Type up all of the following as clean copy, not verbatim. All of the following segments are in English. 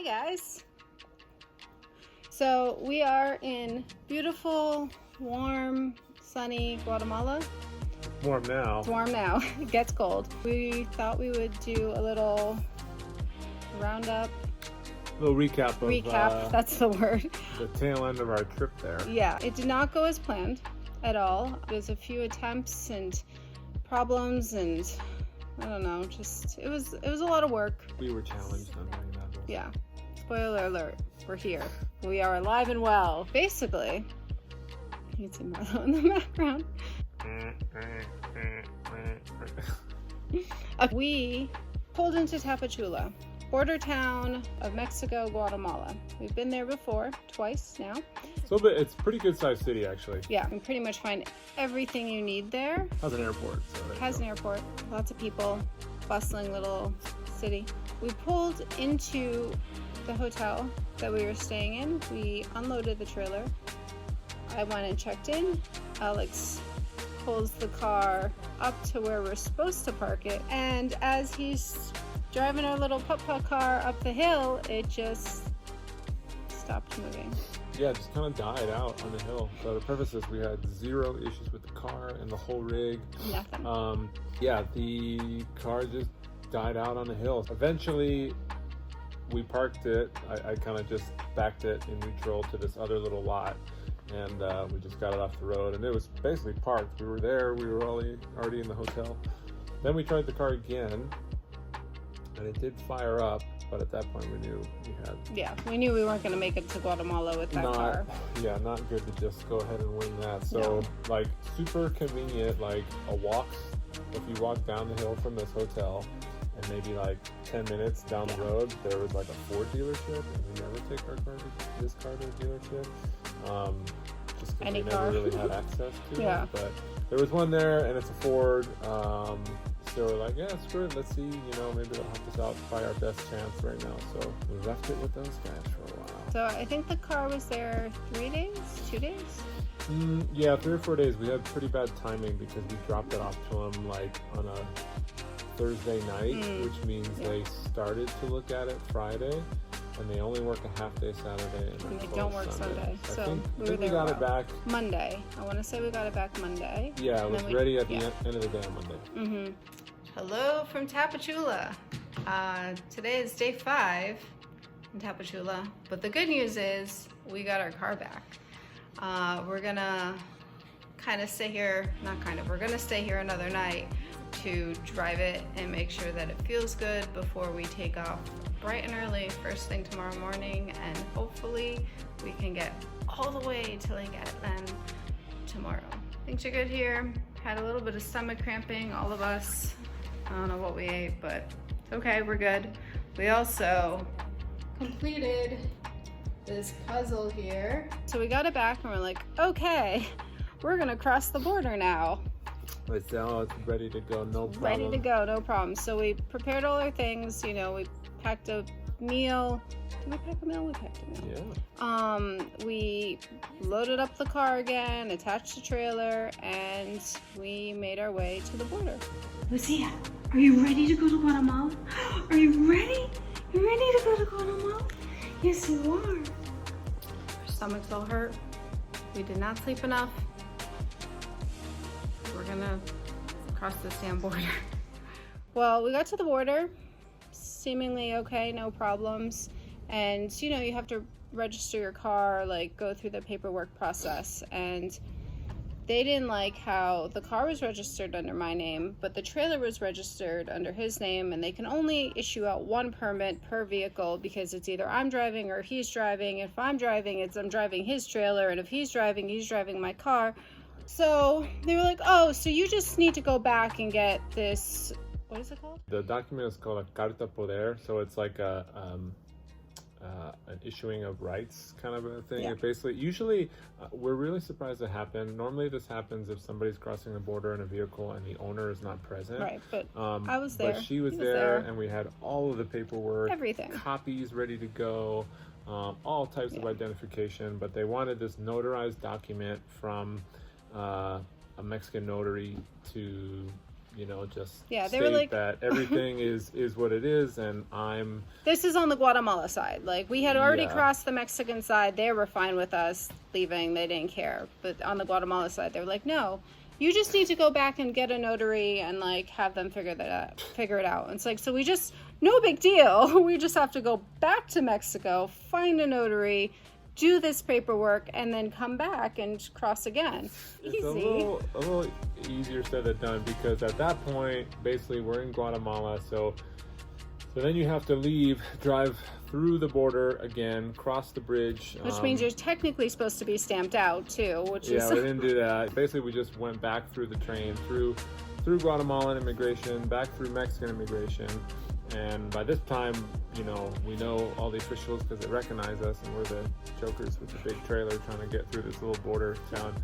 Hey guys. So we are in beautiful, warm, sunny Guatemala. Warm now. It's warm now. It gets cold. We thought we would do a little roundup. A little recap of That's the word. the tail end of our trip there. Yeah, it did not go as planned at all. There's a few attempts and problems and I don't know, just it was a lot of work. We were challenged on doing that. Yeah. Spoiler alert, we're here. We are alive and well. Basically, you can see Marlo in the background. We pulled into Tapachula, border town of Mexico, Guatemala. We've been there before, twice now. It's a pretty good sized city actually. Yeah, you can pretty much find everything you need there. Has an airport. So It has an airport, lots of people, bustling little city. We pulled into the hotel that we were staying in. We unloaded the trailer. I went and checked in. Alex pulls the car up to where we're supposed to park it, and as he's driving our little putt-putt car up the hill, it just stopped moving. Yeah, it just kind of died out on the hill. So the purpose is we had zero issues with the car and the whole rig. Nothing. Yeah, the car just died out on the hill. Eventually, we parked it. I kind of just backed it in neutral to this other little lot, and we just got it off the road. And it was basically parked. We were there. We were already in the hotel. Then we tried the car again, and it did fire up. But at that point, we knew we had. Yeah, we knew we weren't going to make it to Guatemala with that car. Yeah, not good to just go ahead and wing that. So, like, super convenient. Like a walk. If you walk down the hill from this hotel, and maybe like 10 minutes down the road, there was like a Ford dealership, and we never take this car to a dealership, just because we never really had access to it. But there was one there, and it's a Ford. So we're like, yeah, screw it. Let's see, maybe they'll help us out. Try our best chance right now. So we left it with those guys for a while. So I think the car was there 3 days, 2 days? Yeah, 3 or 4 days. We had pretty bad timing because we dropped it off to them like on a Thursday night, which means they started to look at it Friday, and they only work a half day Saturday, and they don't work Sunday. So we got it back Monday. I want to say we got it back Monday. Yeah, it was ready at the end of the day on Monday. Hello from Tapachula. Today is day 5 in Tapachula, but the good news is we got our car back. We're gonna we're gonna stay here another night to drive it and make sure that it feels good before we take off bright and early first thing tomorrow morning, and hopefully we can get all the way to Lake Atitlan tomorrow. Things are good here. Had a little bit of stomach cramping, all of us. I don't know what we ate, but it's okay, we're good. We also completed this puzzle here. So we got it back and we're like, okay, we're gonna cross the border now. It's ready to go, no problem. Ready to go, no problem. So we prepared all our things, we packed a meal. Did we pack a meal? We packed a meal. Yeah. We loaded up the car again, attached the trailer, and we made our way to the border. Lucia, are you ready to go to Guatemala? Are you ready? You ready to go to Guatemala? Yes, you are. Our stomachs all hurt. We did not sleep enough. We're gonna cross this damn border. Well, we got to the border, seemingly okay, no problems. And you have to register your car, like go through the paperwork process. And they didn't like how the car was registered under my name, but the trailer was registered under his name, and they can only issue out 1 permit per vehicle because it's either I'm driving or he's driving. If I'm driving, I'm driving his trailer, and if he's driving my car. So they were like, oh, so you just need to go back and get this, what is it called? The document is called a carta poder, so it's like an issuing of rights kind of a thing. It basically, usually, we're really surprised it happened. Normally this happens if somebody's crossing the border in a vehicle and the owner is not present. Right, but I was there. But she was there, and we had all of the paperwork. Everything. Copies ready to go, all types of identification, but they wanted this notarized document from a Mexican notary to you know, just Yeah, they state were like that everything is what it is, and this is on the Guatemala side. Like, we had already Yeah. crossed the Mexican side. They were fine with us leaving. They didn't care. But on the Guatemala side, they were like, no, you just need to go back and get a notary and like have them figure it out. And it's like, so we just, no big deal. We just have to go back to Mexico, find a notary, do this paperwork, and then come back and cross again. it's Easy. a little easier said than done, because at that point, basically, we're in Guatemala, so then you have to drive through the border again, cross the bridge. Which means you're technically supposed to be stamped out too, which yeah, is... we didn't do that. Basically, we just went back through the train, through Guatemalan immigration, back through Mexican immigration. And by this time, you know, we know all the officials because they recognize us, and we're the jokers with the big trailer trying to get through this little border town.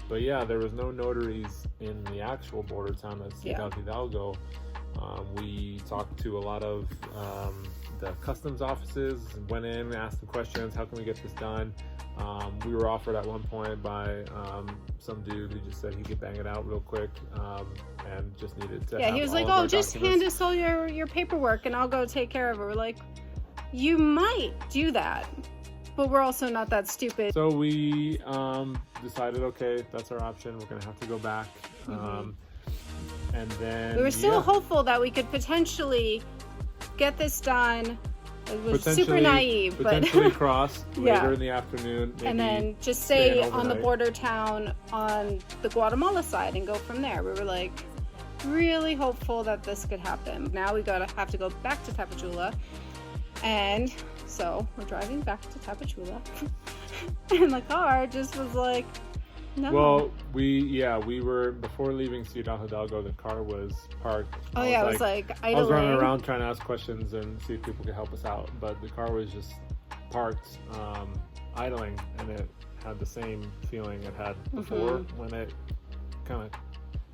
But yeah, there was no notaries in the actual border town of Ciudad Hidalgo. We talked to a lot of the customs offices, went in, asked them questions, how can we get this done? We were offered at one point by some dude who just said he could bang it out real quick, and just needed to have he was all like, of oh, our just documents. hand us all your paperwork and I'll go take care of it. We're like, you might do that, but we're also not that stupid. So we decided, okay, that's our option. We're gonna have to go back. And then We were still hopeful that we could potentially get this done. It was super naive, but potentially cross Yeah. later in the afternoon, maybe, and then just stay stay an on the overnight. border town on the Guatemala side and go from there. We were like really hopeful that this could happen. Now we have to go back to Tapachula, and so we're driving back to Tapachula, and the car just was like, no. Well, we were, before leaving Ciudad Hidalgo, the car was parked. Oh yeah, it was like idling. I was running around trying to ask questions and see if people could help us out, but the car was just parked, idling, and it had the same feeling it had before when it kind of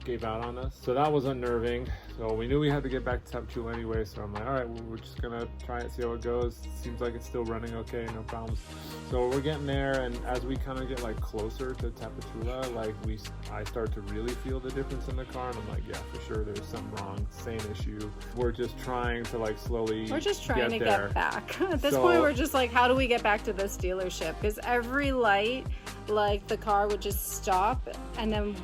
gave out on us. So that was unnerving. So we knew we had to get back to Tapachula anyway, so I'm like, all right, well, we're just gonna try it, see how it goes. Seems like it's still running okay, no problems. So we're getting there, and as we kind of get like closer to Tapachula, like I start to really feel the difference in the car, and I'm like, yeah, for sure there's something wrong, same issue. We're just trying to like slowly We're just trying to there. get back. At this point, we're just like, how do we get back to this dealership? Because every light, like the car would just stop and then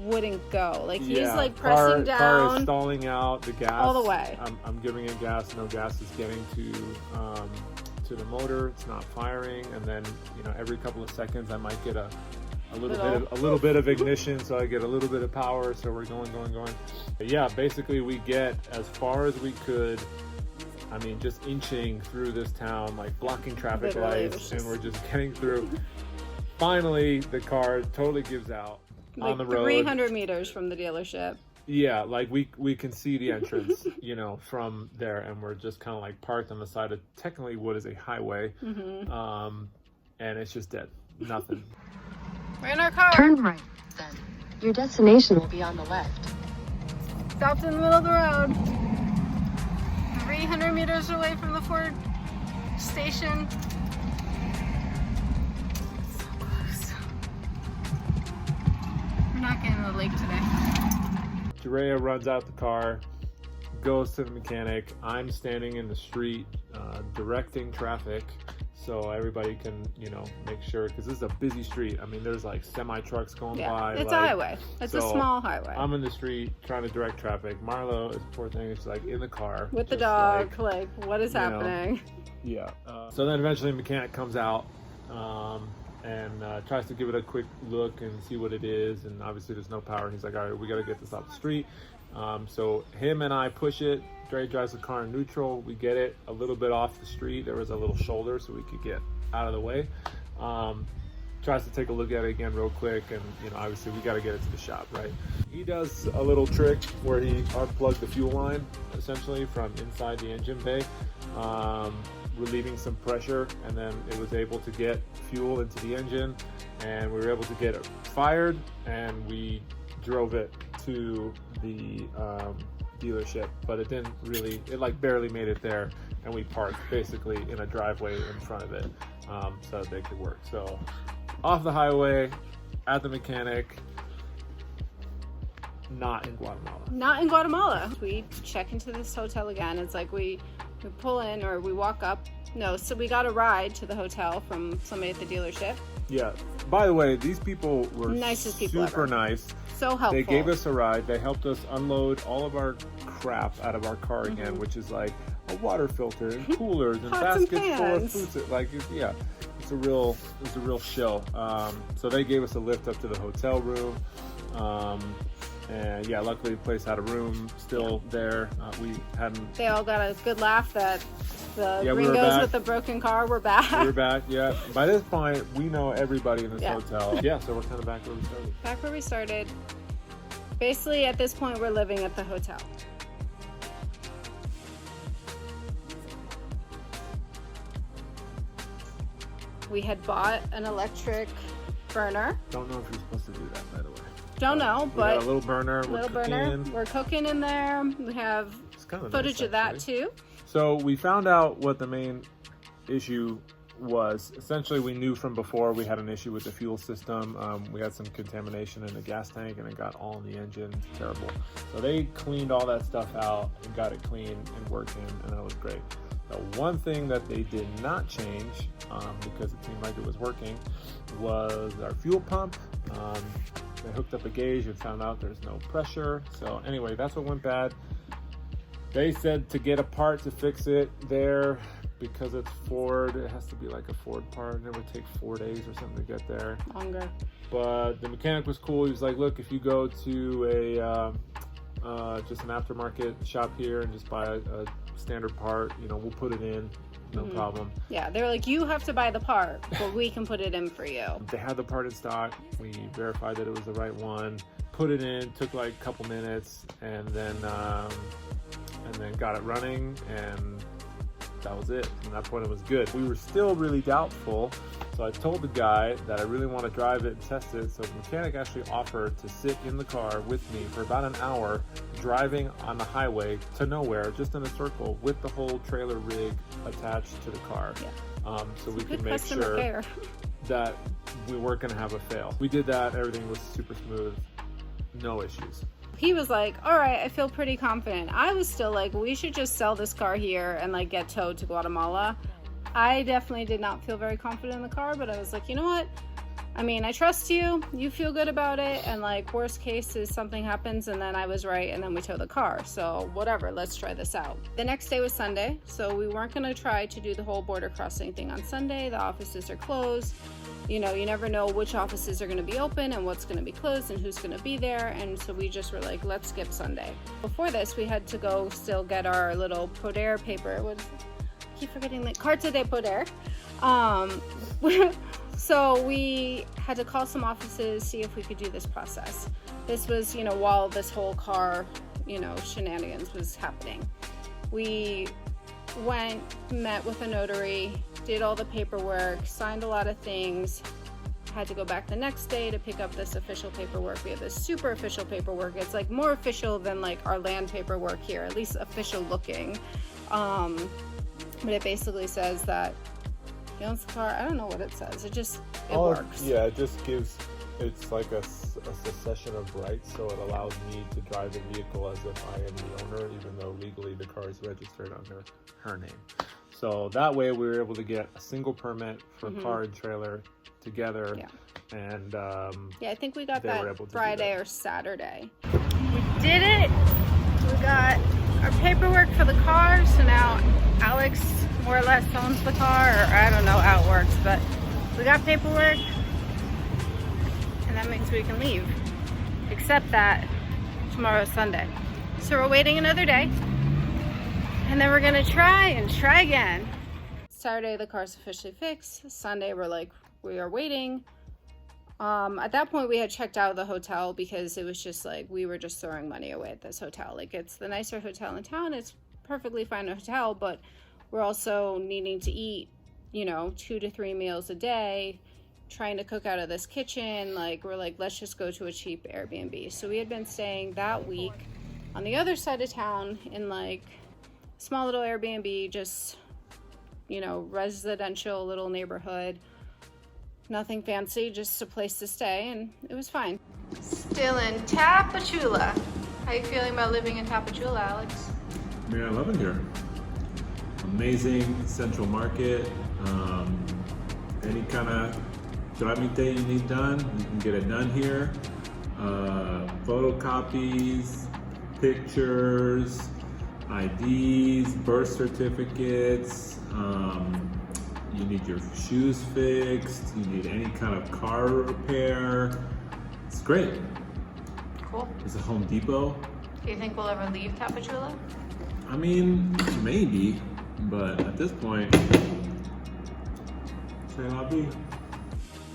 wouldn't go. Like he's like pressing down. Car is stalling out. The gas all the way. I'm giving it gas. No gas is getting to the motor. It's not firing. And then, you know, every couple of seconds I might get a little bit of ignition, so I get a little bit of power. So we're going. But yeah, basically we get as far as we could. I mean, just inching through this town, like blocking traffic lights, and we're just getting through. Finally, the car totally gives out. Like On the road, 300 meters from the dealership. Yeah, like we can see the entrance, you know, from there, and we're just kind of like parked on the side of technically what is a highway, and it's just dead, nothing. We're in our car. Turn right, then. Your destination will be on the left. Stopped in the middle of the road. 300 meters away from the Ford station. We're not getting to the lake today. Jerea runs out the car, goes to the mechanic. I'm standing in the street directing traffic so everybody can, you know, make sure, because this is a busy street. I mean, there's like semi trucks going by. It's like, a highway. It's a small highway. I'm in the street trying to direct traffic. Marlo is, poor thing, is like in the car with the just dog, like what is happening? Yeah. So then eventually the mechanic comes out and tries to give it a quick look and see what it is. And obviously there's no power. He's like, all right, we got to get this off the street. So him and I push it. Dre drives the car in neutral. We get it a little bit off the street. There was a little shoulder so we could get out of the way. Tries to take a look at it again real quick. And, you know, obviously we got to get it to the shop, right? He does a little trick where he unplugged the fuel line essentially from inside the engine bay. Relieving some pressure, and then it was able to get fuel into the engine, and we were able to get it fired, and we drove it to the dealership, but it didn't really, it like barely made it there, and we parked basically in a driveway in front of it so that they could work. So off the highway at the mechanic, not in Guatemala. Not in Guatemala. We check into this hotel again. It's like we pull in or we walk up. No, so we got a ride to the hotel from somebody at the dealership. Yeah. By the way, these people were Nicest people super ever. nice. So helpful. They gave us a ride. They helped us unload all of our crap out of our car again, which is like a water filter and coolers and Pots and baskets full of pans. food. Like, yeah, it was a real show. So they gave us a lift up to the hotel room. And yeah, luckily the place had a room still there. We hadn't. They all got a good laugh that the Yeah, we were gringos back. with the broken car were back. We were back, yeah. By this point, we know everybody in this Yeah. hotel. Yeah, so we're kind of back where we started. Back where we started. Basically, at this point, we're living at the hotel. We had bought an electric burner. Don't know if you're supposed to do that, by the way. Don't know, We but got a little burner. We're cooking. We're cooking in there. We have It's kind of footage nice, of that actually. too. So we found out what the main issue was. Essentially, we knew from before we had an issue with the fuel system. We had some contamination in the gas tank and it got all in the engine. Terrible. So they cleaned all that stuff out and got it clean and working, and that was great. The one thing that they did not change, because it seemed like it was working, was our fuel pump. They hooked up a gauge and found out there's no pressure. So anyway, that's what went bad. They said to get a part to fix it there, because it's Ford, it has to be like a Ford part, and it would take 4 days or something to get there. Longer. But the mechanic was cool. He was like, look, if you go to a just an aftermarket shop here and just buy a standard part, you know, we'll put it in, no problem. Yeah, they were like, you have to buy the part, but we can put it in for you. They had the part in stock. We verified that it was the right one, put it in, took like a couple minutes, and then got it running, and that was it. From that point, it was good. We were still really doubtful, so I told the guy that I really want to drive it and test it. So the mechanic actually offered to sit in the car with me for about an hour, driving on the highway to nowhere, just in a circle, with the whole trailer rig attached to the car. Yeah. So we Good could make customer sure care. that we weren't going to have a fail. We did that. Everything was super smooth. No issues. He was like, all right, I feel pretty confident. I was still like, we should just sell this car here and like get towed to Guatemala. I definitely did not feel very confident in the car, but I was like, you know what? I mean, I trust you. You feel good about it. And like, worst case is something happens and then I was right and then we tow the car. So whatever, let's try this out. The next day was Sunday. So we weren't going to try to do the whole border crossing thing on Sunday. The offices are closed. You know, you never know which offices are going to be open and what's going to be closed and who's going to be there. And so we just were like, let's skip Sunday. Before this, we had to go still get our little poder paper. What is it? I keep forgetting the Carta de Poder. So we had to call some offices, see if we could do this process. This was, you know, while this whole car, you know, shenanigans was happening. We went, met with a notary, did all the paperwork, signed a lot of things, had to go back the next day to pick up this official paperwork. We have this super official paperwork. It's like more official than like our land paperwork here, at least official looking. But it basically says that he owns the car. I don't know what it says. It works. Yeah, it just gives, it's like a succession of rights, so it allows me to drive the vehicle as if I am the owner, even though legally the car is registered under her name. So that way we were able to get a single permit for car and trailer together. Yeah. And Yeah, I think we got they were that able to do Friday that. or Saturday. We did it. We got our paperwork for the car, so now Alex more or less owns the car, or I don't know how it works, but we got paperwork, and that means we can leave. Except that tomorrow's Sunday. So we're waiting another day, and then we're gonna try again. Saturday, the car's officially fixed. Sunday, we are waiting. At that point, we had checked out of the hotel because it was just like, we were just throwing money away at this hotel. Like, it's the nicer hotel in town. It's perfectly fine hotel, but we're also needing to eat, you know, 2 to 3 meals a day, trying to cook out of this kitchen. Like, we're like, let's just go to a cheap Airbnb. So we had been staying that week on the other side of town in like a small little Airbnb, just, you know, residential little neighborhood. Nothing fancy, just a place to stay, and it was fine. Still still in Tapachula. How you feeling about living in Tapachula, Alex? Man, I love it here. Amazing central market. Any kind of tramite you need done, you can get it done here. Photocopies, pictures, IDs, birth certificates. You need your shoes fixed. You need any kind of car repair. It's great. Cool. It's a Home Depot. Do you think we'll ever leave Tapachula? I mean, maybe, but at this point, say la vie.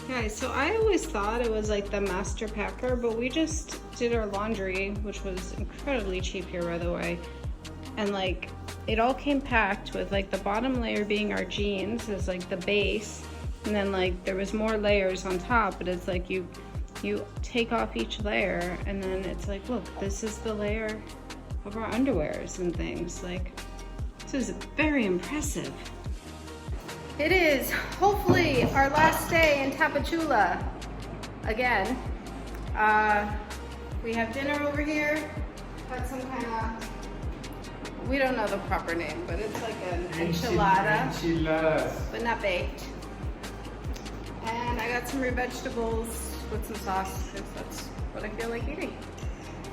Guys, so I always thought it was like the master packer, but we just did our laundry, which was incredibly cheap here, by the way. And like, it all came packed with like the bottom layer being our jeans as like the base. And then like there was more layers on top, but it's like you take off each layer and then it's like, look, this is the layer of our underwears and things. Like, this is very impressive. It is hopefully our last day in Tapachula again. We have dinner over here. Got some kind of, we don't know the proper name, but it's like an enchilada. Enchiladas. But not baked. And I got some root vegetables with some sauce because that's what I feel like eating.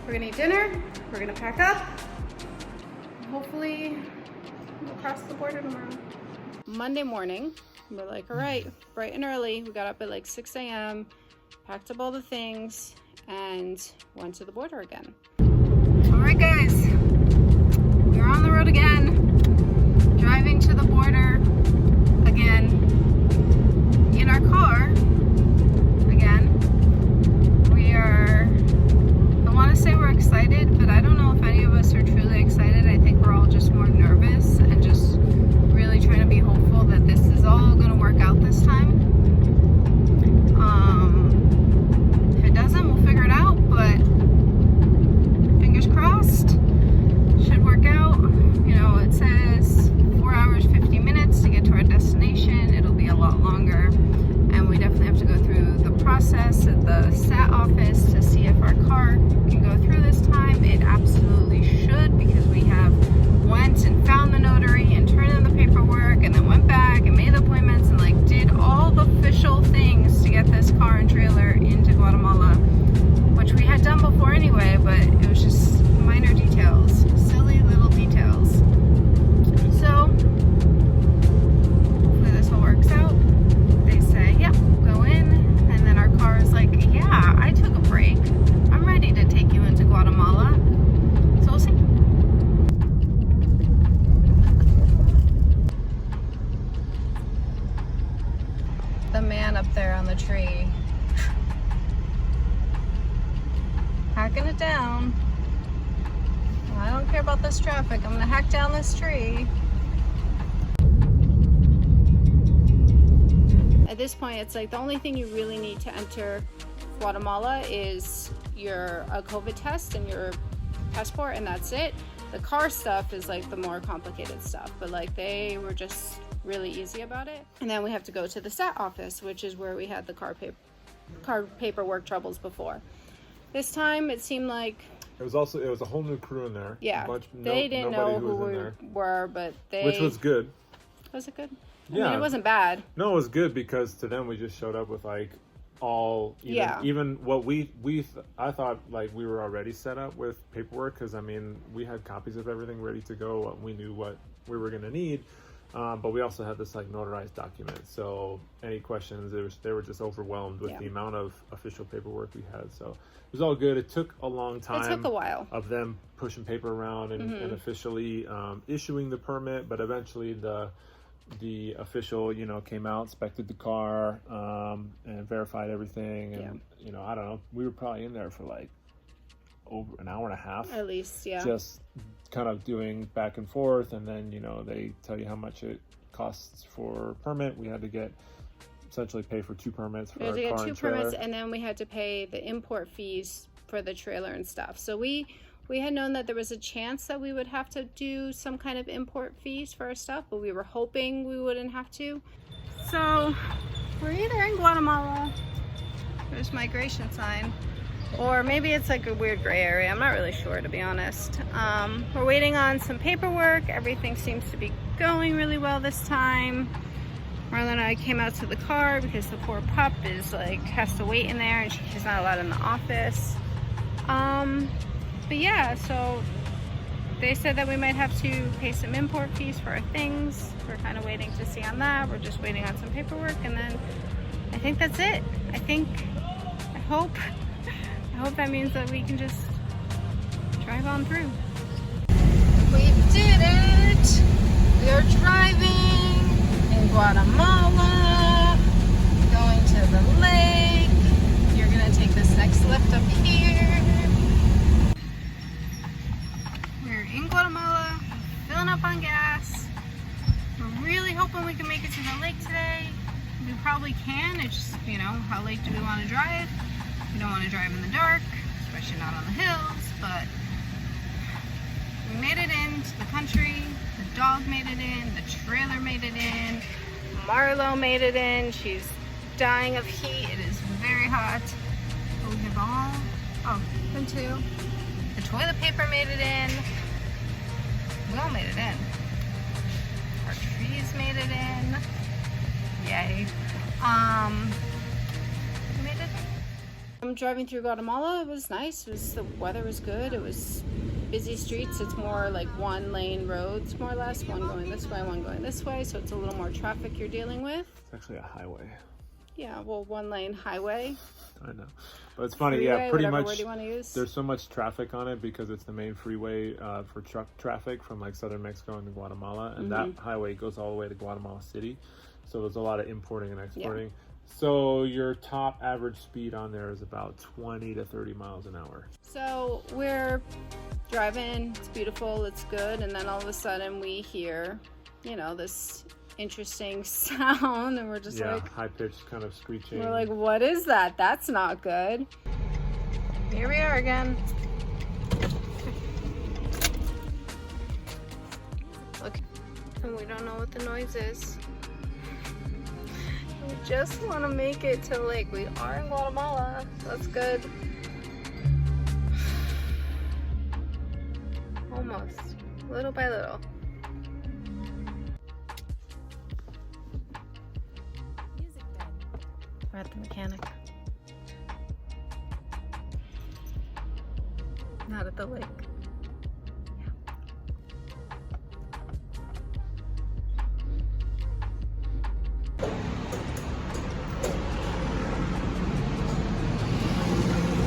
We're gonna eat dinner. We're gonna pack up. Hopefully we'll cross the border tomorrow. Monday morning, we're like, all right, bright and early. We got up at like 6 a.m., packed up all the things, and went to the border again. All right, guys, we're on the road again, driving to the border again, in our car again. We are, I want to say we're excited, but I don't know if any of us are truly excited. I think we're all just more nervous and just really trying to be hopeful that this is all going to work out this time. If it doesn't, we'll figure it out, but fingers crossed, should work out. You know, it says 4 hours, 50 minutes to get to our destination. It'll be a lot longer, and we definitely have to go through the process at the SAT office to see if our car can go through this time. It absolutely should, because we have went and found the notary and turned in the paperwork and then went back and made appointments and like did all the official things to get this car and trailer into Guatemala, which we had done before anyway, but it was just minor details, silly little details. So hopefully this all works out. They say, yep, go in, and then our car is like, yeah, I took a break. I'm ready to take you into Guatemala. So we'll see. The man up there on the tree hacking it down. I don't care about this traffic. I'm gonna hack down this tree. At this point, it's like the only thing you really need to enter Guatemala is a COVID test and your passport, and that's it. The car stuff is like the more complicated stuff, but like they were just really easy about it. And then we have to go to the SAT office, which is where we had the car paperwork troubles before. This time it seemed like it was a whole new crew in there. Yeah, they didn't know who we were, but which was good. Was it good? Yeah, I mean, it wasn't bad. No, it was good because to them we just showed up with like even what I thought like we were already set up with paperwork, because I mean we had copies of everything ready to go. We knew what we were going to need. But we also had this like notarized document, so any questions, they were just overwhelmed with the amount of official paperwork we had. So it was all good. It took a long time. It took a while of them pushing paper around and officially issuing the permit, but eventually the official came out, inspected the car, and verified everything. And I don't know, we were probably in there for like over an hour and a half at least, just kind of doing back and forth, and then they tell you how much it costs for permit. We had to essentially pay for 2 permits for our car and trailer. Permits, and then we had to pay the import fees for the trailer and stuff. So we had known that there was a chance that we would have to do some kind of import fees for our stuff, but we were hoping we wouldn't have to. So we're either in Guatemala, there's migration sign, Or maybe it's like a weird gray area. I'm not really sure, to be honest. We're waiting on some paperwork. Everything seems to be going really well this time. Marla and I came out to the car because the poor pup is like, has to wait in there and she's not allowed in the office. But yeah, so they said that we might have to pay some import fees for our things. We're kind of waiting to see on that. We're just waiting on some paperwork, and then I think that's it. I hope that means that we can just drive on through. We did it! We are driving in Guatemala, going to the lake. You're gonna take this next lift up here. We're in Guatemala, filling up on gas. We're really hoping we can make it to the lake today. We probably can. It's just, you know, how late do we want to drive? We don't want to drive in the dark, especially not on the hills, but we made it into the country. The dog made it in, the trailer made it in, Marlo made it in. She's dying of heat. It is very hot. But we have them too. The toilet paper made it in. We all made it in. Our trees made it in. Yay. We made it in. I'm driving through Guatemala. It was nice. The weather was good. It was busy streets. It's more like one lane roads, more or less. One going this way, one going this way. So it's a little more traffic you're dealing with. It's actually a highway. Yeah, well, one lane highway. I know. But it's funny, Freeway, yeah, pretty whatever much. word you want to use. There's so much traffic on it because it's the main freeway for truck traffic from like southern Mexico into Guatemala. And that highway goes all the way to Guatemala City. So there's a lot of importing and exporting. Yeah. So your top average speed on there is about 20 to 30 miles an hour. So we're driving, it's beautiful, it's good, and then all of a sudden we hear, you know, this interesting sound, and we're just like, high-pitched kind of screeching. We're like, what is that? That's not good. Here we are again. Look, and we don't know what the noise is. We just want to make it to the lake. We are in Guatemala, so that's good. Almost, little by little. We're at the mechanic. Not at the lake.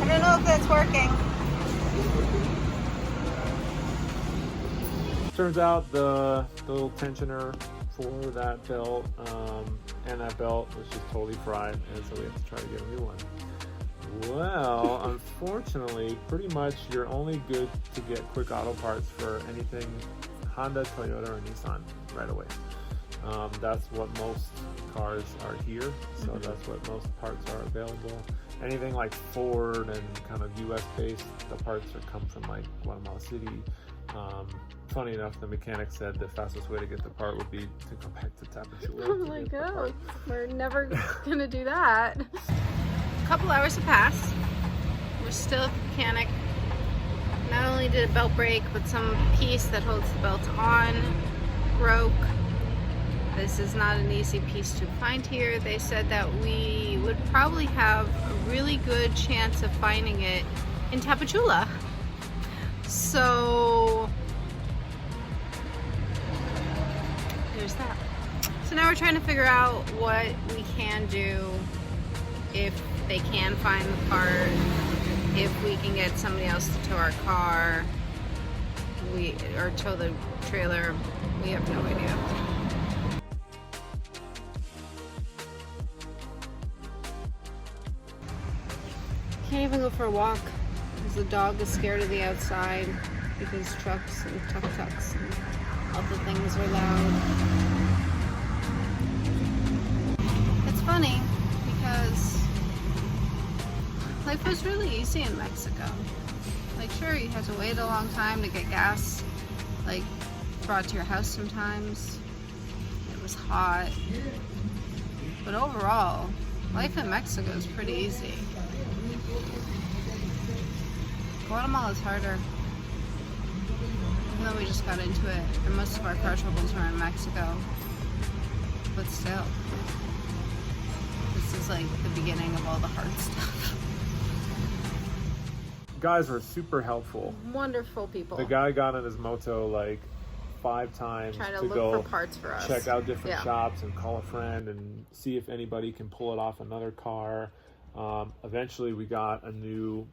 I don't know if that's working. Turns out the little tensioner for that belt and that belt was just totally fried, and so we have to try to get a new one. Well, unfortunately, pretty much you're only good to get quick auto parts for anything Honda, Toyota, or Nissan right away. That's what most cars are here, so that's what most parts are available. Anything like Ford and kind of US based, the parts come from like Guatemala City. Funny enough, the mechanic said the fastest way to get the part would be to go back to Tapachula. Oh my god, we're never gonna do that. A couple hours have passed. We're still at the mechanic. Not only did a belt break, but some piece that holds the belt on broke. This is not an easy piece to find here. They said that we would probably have a really good chance of finding it in Tapachula. So there's that. So now we're trying to figure out what we can do if they can find the part, if we can get somebody else to tow our car, or tow the trailer. We have no idea. Can't even go for a walk because the dog is scared of the outside because trucks and tuk-tuks and other things are loud. It's funny because life was really easy in Mexico. Like, sure, you have to wait a long time to get gas, like, brought to your house sometimes. It was hot. But overall, life in Mexico is pretty easy. Guatemala is harder. Even though we just got into it, and most of our car troubles were in Mexico. But still, this is like the beginning of all the hard stuff. Guys were super helpful. Wonderful people. The guy got on his moto like 5 times Trying to to look go for parts for us. check out different Yeah. shops and call a friend and see if anybody can pull it off another car. Eventually we got a new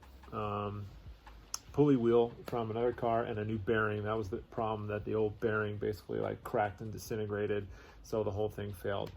pulley wheel from another car and a new bearing. That was the problem, that the old bearing basically like cracked and disintegrated, so the whole thing failed.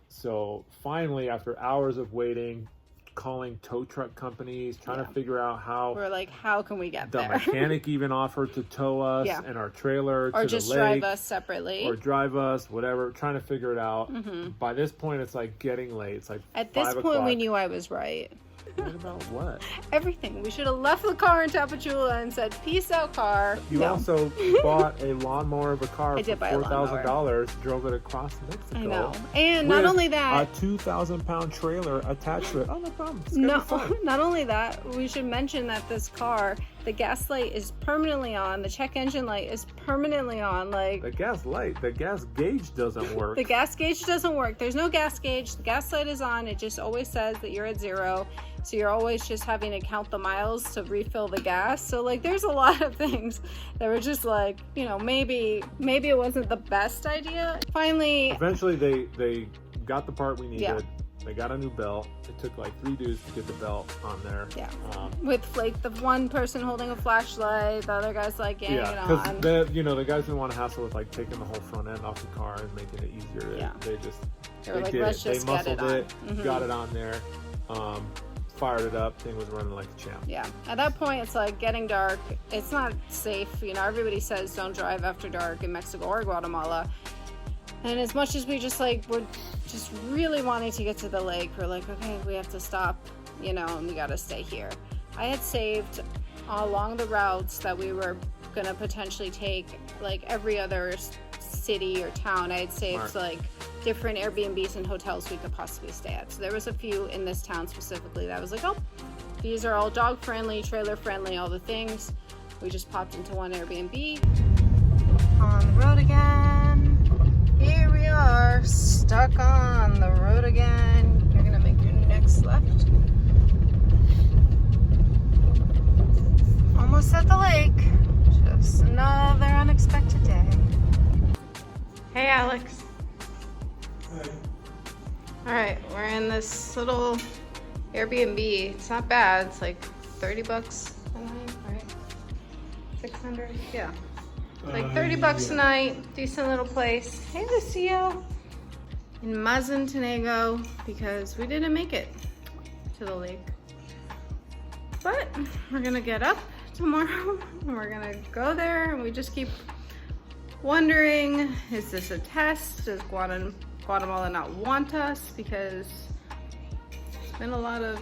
So finally, after hours of waiting, calling tow truck companies, trying to figure out how We're like, how can we get the there? mechanic even offered to tow us Yeah. and our trailer Or to just the lake, drive us separately. or drive us, whatever, trying to figure it out. By this point, it's like getting late. It's like At this 5 point, we o'clock. knew I was right. Right about what? Everything. We should have left the car in Tapachula and said, peace out, car. You No. also bought a lawnmower of a car I for did buy a lawnmower. $4,000, drove it across Mexico. I know. And not with only that, a 2,000-pound trailer attached to it. Oh, no problem. It's gonna no, be fun. not only that, we should mention that this car, the gas light is permanently on, the check engine light is permanently on. Like, The gas light, the gas gauge doesn't work. the gas gauge doesn't work. There's no gas gauge. The gas light is on. It just always says that you're at 0. So you're always just having to count the miles to refill the gas. So like, there's a lot of things that were just like, you know, maybe it wasn't the best idea. Finally, Eventually, they got the part we needed. Yeah. They got a new belt. It took like 3 dudes to get the belt on there. yeah, with like the one person holding a flashlight, the other guy's like getting it on. because the guys didn't want to hassle with like taking the whole front end off the car and making it easier. Yeah. They just They were like, did let's it. just They get it muscled on. it, got it on there, fired it up. Thing was running like a champ. Yeah, at that point it's like getting dark. It's not safe, you know. Everybody says don't drive after dark in Mexico or Guatemala, and as much as we just like were just really wanting to get to the lake, we're like, okay, we have to stop, you know, and we got to stay here. I had saved along the routes that we were gonna potentially take, like every other city or town, I had saved Smart. like different Airbnbs and hotels we could possibly stay at. So there was a few in this town specifically that was like, oh, these are all dog friendly, trailer friendly, all the things. We just popped into one Airbnb. On the road again. Here we are, stuck on the road again. You're gonna make your next left. Almost at the lake. Just another unexpected day. Hey, Alex. All right, we're in this little Airbnb. It's not bad. It's like $30 a night, right? 600. Yeah. It's like $30 a night. Decent little place. Hey, Lucio. In Mazantenego, because we didn't make it to the lake. But we're gonna get up tomorrow and we're gonna go there, and we just keep wondering, is this a test? Does Guatemala not want us? Because it's been a lot of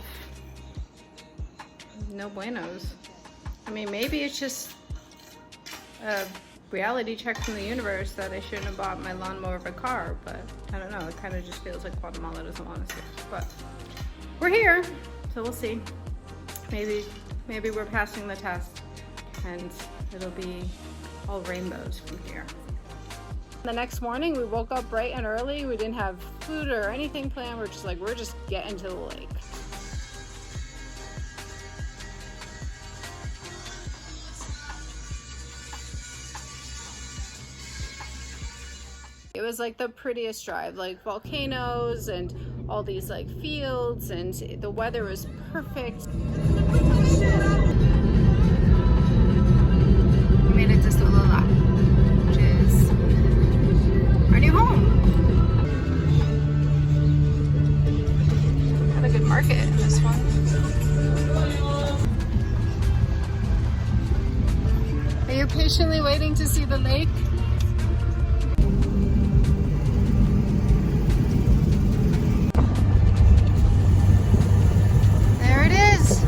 no buenos. I mean, maybe it's just a reality check from the universe that I shouldn't have bought my lawnmower of a car, but I don't know. It kind of just feels like Guatemala doesn't want us here. But we're here, so we'll see. Maybe we're passing the test and it'll be all rainbows from here. The next morning we woke up bright and early. We didn't have food or anything planned. We're just like, we're just getting to the lake. It was like the prettiest drive, like volcanoes and all these like fields, and the weather was perfect. We made it to Solala, which is our new home. Had a good market in this one. Are you patiently waiting to see the lake? There it is.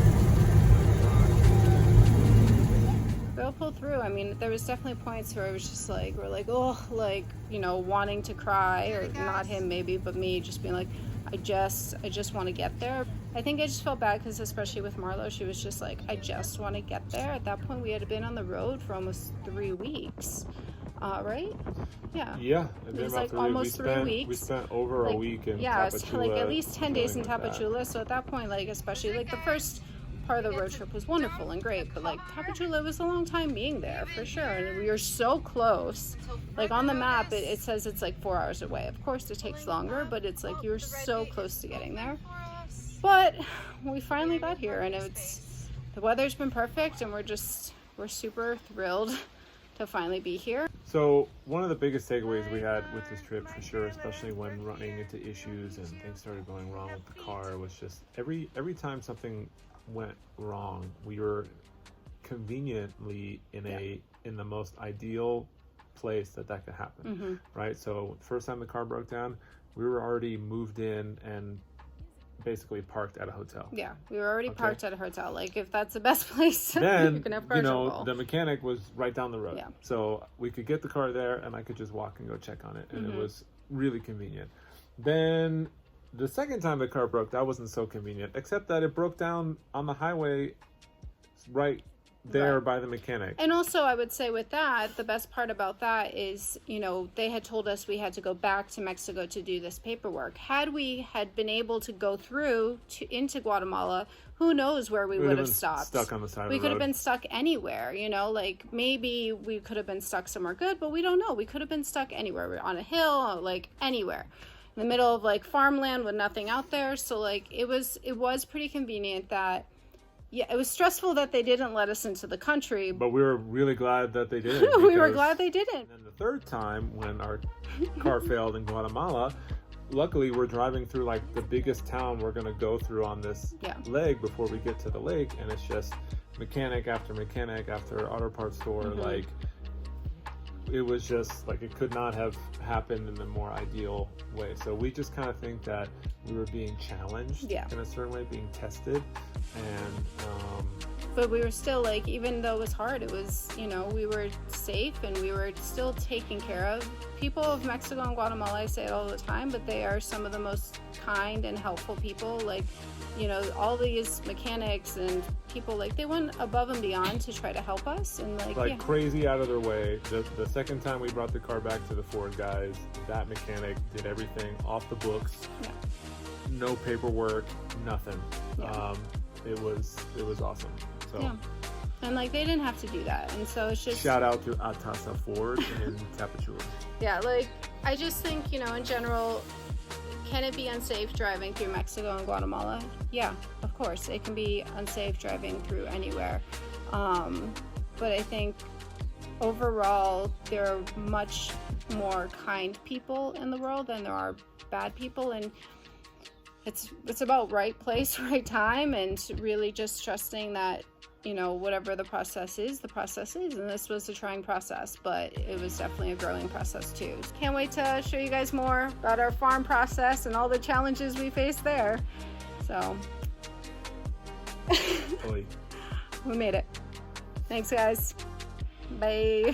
They'll pull through. I mean, there was definitely points where I was just like, we're like, oh, like, you know, wanting to cry, or not him maybe, but me just being like, I just want to get there. I think I just felt bad because especially with Marlo, she was just like, I just want to get there. At that point, we had been on the road for almost 3 weeks, right? Yeah. Yeah. It was like almost 3 weeks. We spent over a week in yeah, Tapachula. like at least 10 days in like Tapachula. So at that point, like, especially like the first part of the road trip was wonderful and great, but like Tapachula was a long time being there for sure, and we were so close. Like on the map it says it's like 4 hours away. Of course it takes longer, but it's like you're so close to getting there. But we finally got here, and the weather's been perfect, and we're super thrilled to finally be here. So one of the biggest takeaways we had with this trip for sure, especially when running into issues and things started going wrong with the car, was just every time something went wrong, we were conveniently in the most ideal place that could happen. Right? So first time the car broke down, we were already moved in and basically parked at a hotel. Yeah, we were already parked at a hotel. Like, if that's the best place, then you can have car trouble. The mechanic was right down the road. Yeah. So we could get the car there, and I could just walk and go check on it, and it was really convenient. Then the second time the car broke, that wasn't so convenient, except that it broke down on the highway right there by the mechanic. And also, I would say with that, the best part about that is, you know, they had told us we had to go back to Mexico to do this paperwork. Had we been able to go through into Guatemala, who knows where we would have stopped. Stuck on the side of the road. We could have been stuck anywhere, you know, like maybe we could have been stuck somewhere good, but we don't know. We could have been stuck anywhere. We're on a hill, like anywhere. In the middle of like farmland with nothing out there. So like it was pretty convenient that, yeah, it was stressful that they didn't let us into the country. But we were really glad that they didn't. We were glad they didn't. And then the third time when our car failed in Guatemala, luckily we're driving through like the biggest town we're going to go through on this leg before we get to the lake. And it's just mechanic after auto parts store. Like, it was just like, it could not have happened in a more ideal way. So we just kind of think that we were being challenged in a certain way, being tested. And but we were still like, even though it was hard, it was, you know, we were safe and we were still taken care of. People of Mexico and Guatemala, I say it all the time, but they are some of the most kind and helpful people. Like, you know, all these mechanics and people, like, they went above and beyond to try to help us, and like crazy out of their way. The second time we brought the car back to the Ford guys, that. Did everything off the books. No paperwork, nothing. It was awesome. So and like they didn't have to do that, and so it's just shout out to Atasa Ford in Tapachula. Like I just think, you know, in general, can it be unsafe driving through Mexico and Guatemala? Yeah, of course it can be unsafe driving through anywhere, but I think overall there are much more kind people in the world than there are bad people, and it's about right place, right time, and really just trusting that, you know, whatever the process is, and this was a trying process, but it was definitely a growing process too. Can't wait to show you guys more about our farm process and all the challenges we faced there. So we made it. Thanks guys. Bye.